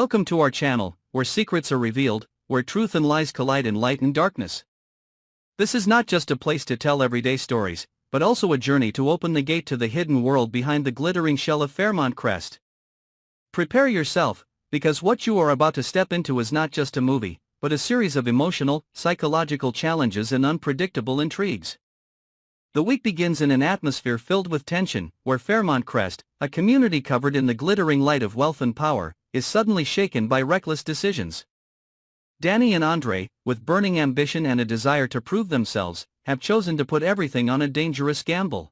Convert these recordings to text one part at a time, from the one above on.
Welcome to our channel, where secrets are revealed, where truth and lies collide in light and darkness. This is not just a place to tell everyday stories, but also a journey to open the gate to the hidden world behind the glittering shell of Fairmont Crest. Prepare yourself, because what you are about to step into is not just a movie, but a series of emotional, psychological challenges and unpredictable intrigues. The week begins in an atmosphere filled with tension, where Fairmont Crest, a community covered in the glittering light of wealth and power, is suddenly shaken by reckless decisions. Danny and Andre, with burning ambition and a desire to prove themselves, have chosen to put everything on a dangerous gamble.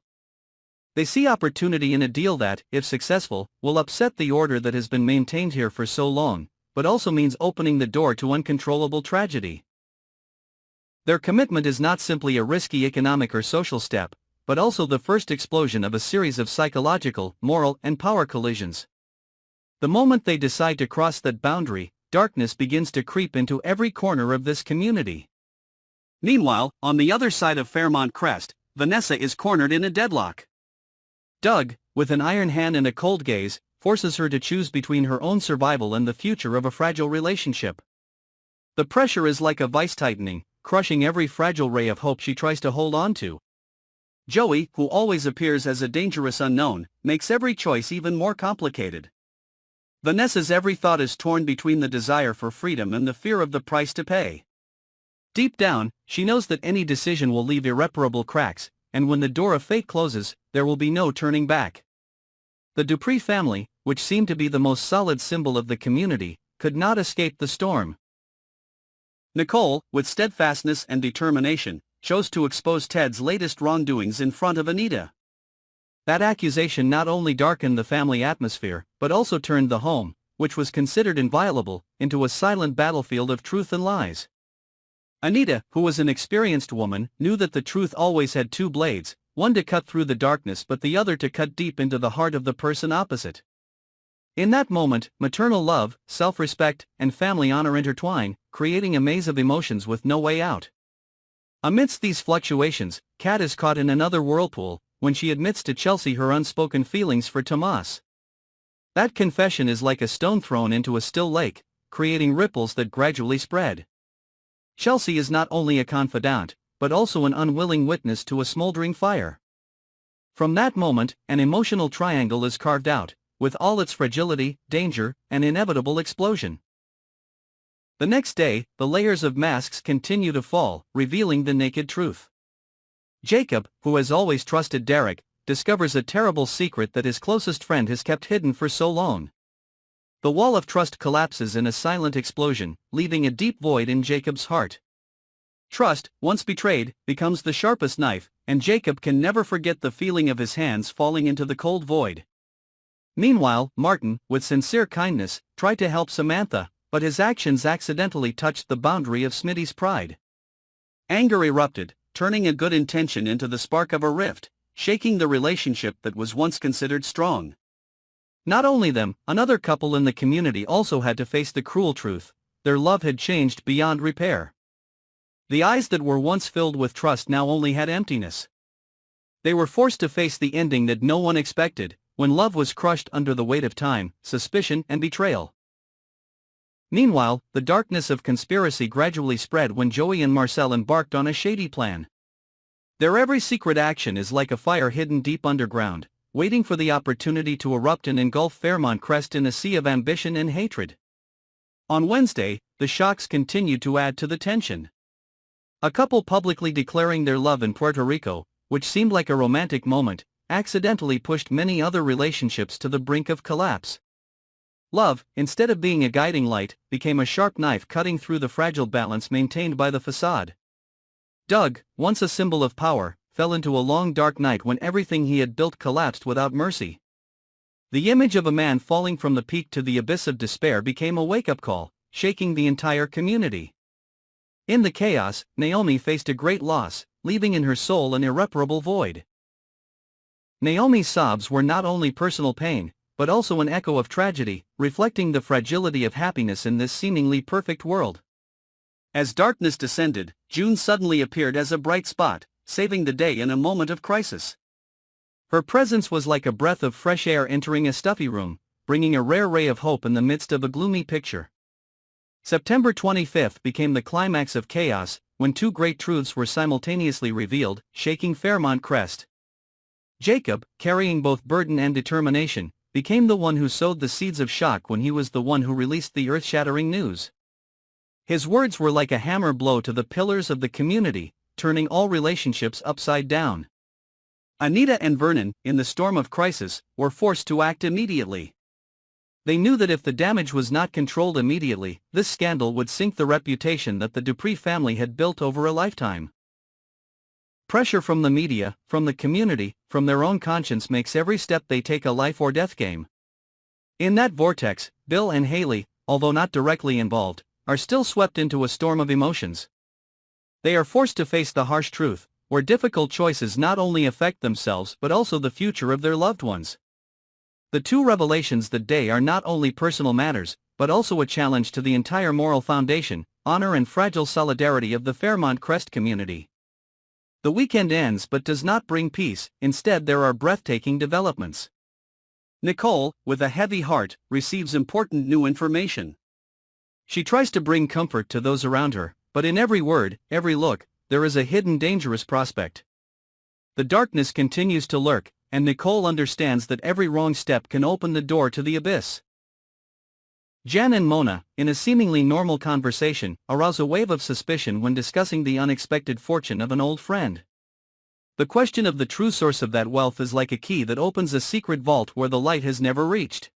They see opportunity in a deal that, if successful, will upset the order that has been maintained here for so long, but also means opening the door to uncontrollable tragedy. Their commitment is not simply a risky economic or social step, but also the first explosion of a series of psychological, moral, and power collisions. The moment they decide to cross that boundary, darkness begins to creep into every corner of this community. Meanwhile, on the other side of Fairmont Crest, Vanessa is cornered in a deadlock. Doug, with an iron hand and a cold gaze, forces her to choose between her own survival and the future of a fragile relationship. The pressure is like a vice tightening, crushing every fragile ray of hope she tries to hold on to. Joey, who always appears as a dangerous unknown, makes every choice even more complicated. Vanessa's every thought is torn between the desire for freedom and the fear of the price to pay. Deep down, she knows that any decision will leave irreparable cracks, and when the door of fate closes, there will be no turning back. The Dupree family, which seemed to be the most solid symbol of the community, could not escape the storm. Nicole, with steadfastness and determination, chose to expose Ted's latest wrongdoings in front of Anita. That accusation not only darkened the family atmosphere, but also turned the home, which was considered inviolable, into a silent battlefield of truth and lies. Anita, who was an experienced woman, knew that the truth always had two blades, one to cut through the darkness but the other to cut deep into the heart of the person opposite. In that moment, maternal love, self-respect, and family honor intertwine, creating a maze of emotions with no way out. Amidst these fluctuations, Kat is caught in another whirlpool, when she admits to Chelsea her unspoken feelings for Tomas. That confession is like a stone thrown into a still lake, creating ripples that gradually spread. Chelsea is not only a confidant, but also an unwilling witness to a smoldering fire. From that moment, an emotional triangle is carved out, with all its fragility, danger, and inevitable explosion. The next day, the layers of masks continue to fall, revealing the naked truth. Jacob, who has always trusted Derek, discovers a terrible secret that his closest friend has kept hidden for so long. The wall of trust collapses in a silent explosion, leaving a deep void in Jacob's heart. Trust, once betrayed, becomes the sharpest knife, and Jacob can never forget the feeling of his hands falling into the cold void. Meanwhile, Martin, with sincere kindness, tried to help Samantha, but his actions accidentally touched the boundary of Smitty's pride. Anger erupted, turning a good intention into the spark of a rift, shaking the relationship that was once considered strong. Not only them, another couple in the community also had to face the cruel truth: their love had changed beyond repair. The eyes that were once filled with trust now only had emptiness. They were forced to face the ending that no one expected, when love was crushed under the weight of time, suspicion, and betrayal. Meanwhile, the darkness of conspiracy gradually spread when Joey and Marcel embarked on a shady plan. Their every secret action is like a fire hidden deep underground, waiting for the opportunity to erupt and engulf Fairmont Crest in a sea of ambition and hatred. On Wednesday, the shocks continued to add to the tension. A couple publicly declaring their love in Puerto Rico, which seemed like a romantic moment, accidentally pushed many other relationships to the brink of collapse. Love, instead of being a guiding light, became a sharp knife cutting through the fragile balance maintained by the facade. Doug, once a symbol of power, fell into a long dark night when everything he had built collapsed without mercy. The image of a man falling from the peak to the abyss of despair became a wake-up call, shaking the entire community. In the chaos, Naomi faced a great loss, leaving in her soul an irreparable void. Naomi's sobs were not only personal pain, but also an echo of tragedy, reflecting the fragility of happiness in this seemingly perfect world. As darkness descended, June suddenly appeared as a bright spot, saving the day in a moment of crisis. Her presence was like a breath of fresh air entering a stuffy room, bringing a rare ray of hope in the midst of a gloomy picture. September 25 became the climax of chaos, when two great truths were simultaneously revealed, shaking Fairmont Crest. Jacob, carrying both burden and determination, became the one who sowed the seeds of shock when he was the one who released the earth-shattering news. His words were like a hammer blow to the pillars of the community, turning all relationships upside down. Anita and Vernon, in the storm of crisis, were forced to act immediately. They knew that if the damage was not controlled immediately, this scandal would sink the reputation that the Dupree family had built over a lifetime. Pressure from the media, from the community, from their own conscience makes every step they take a life-or-death game. In that vortex, Bill and Haley, although not directly involved, are still swept into a storm of emotions. They are forced to face the harsh truth, where difficult choices not only affect themselves but also the future of their loved ones. The two revelations that day are not only personal matters, but also a challenge to the entire moral foundation, honor and fragile solidarity of the Fairmont Crest community. The weekend ends but does not bring peace, instead there are breathtaking developments. Nicole, with a heavy heart, receives important new information. She tries to bring comfort to those around her, but in every word, every look, there is a hidden dangerous prospect. The darkness continues to lurk, and Nicole understands that every wrong step can open the door to the abyss. Jan and Mona, in a seemingly normal conversation, arouse a wave of suspicion when discussing the unexpected fortune of an old friend. The question of the true source of that wealth is like a key that opens a secret vault where the light has never reached.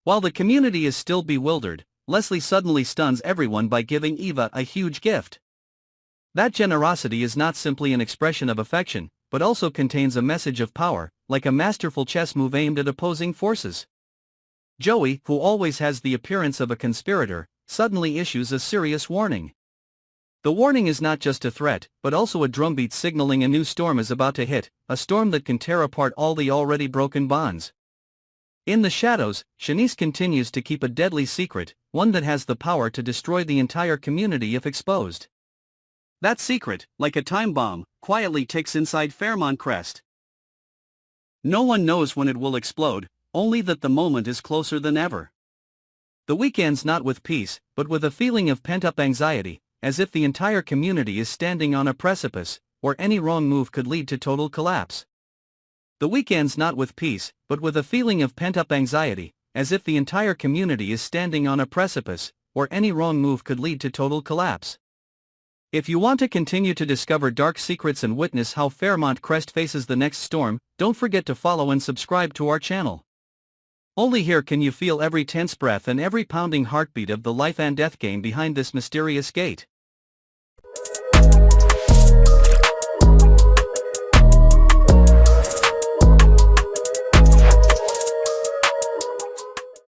While the community is still bewildered, Leslie suddenly stuns everyone by giving Eva a huge gift. That generosity is not simply an expression of affection, but also contains a message of power, like a masterful chess move aimed at opposing forces. Joey, who always has the appearance of a conspirator, suddenly issues a serious warning. The warning is not just a threat, but also a drumbeat signaling a new storm is about to hit, a storm that can tear apart all the already broken bonds. In the shadows, Shanice continues to keep a deadly secret, one that has the power to destroy the entire community if exposed. That secret, like a time bomb, quietly ticks inside Fairmont Crest. No one knows when it will explode, only that the moment is closer than ever. The week ends not with peace, but with a feeling of pent-up anxiety, as if the entire community is standing on a precipice, where any wrong move could lead to total collapse. The week ends not with peace, but with a feeling of pent-up anxiety, as if the entire community is standing on a precipice, where any wrong move could lead to total collapse. If you want to continue to discover dark secrets and witness how Fairmont Crest faces the next storm, don't forget to follow and subscribe to our channel. Only here can you feel every tense breath and every pounding heartbeat of the life and death game behind this mysterious gate.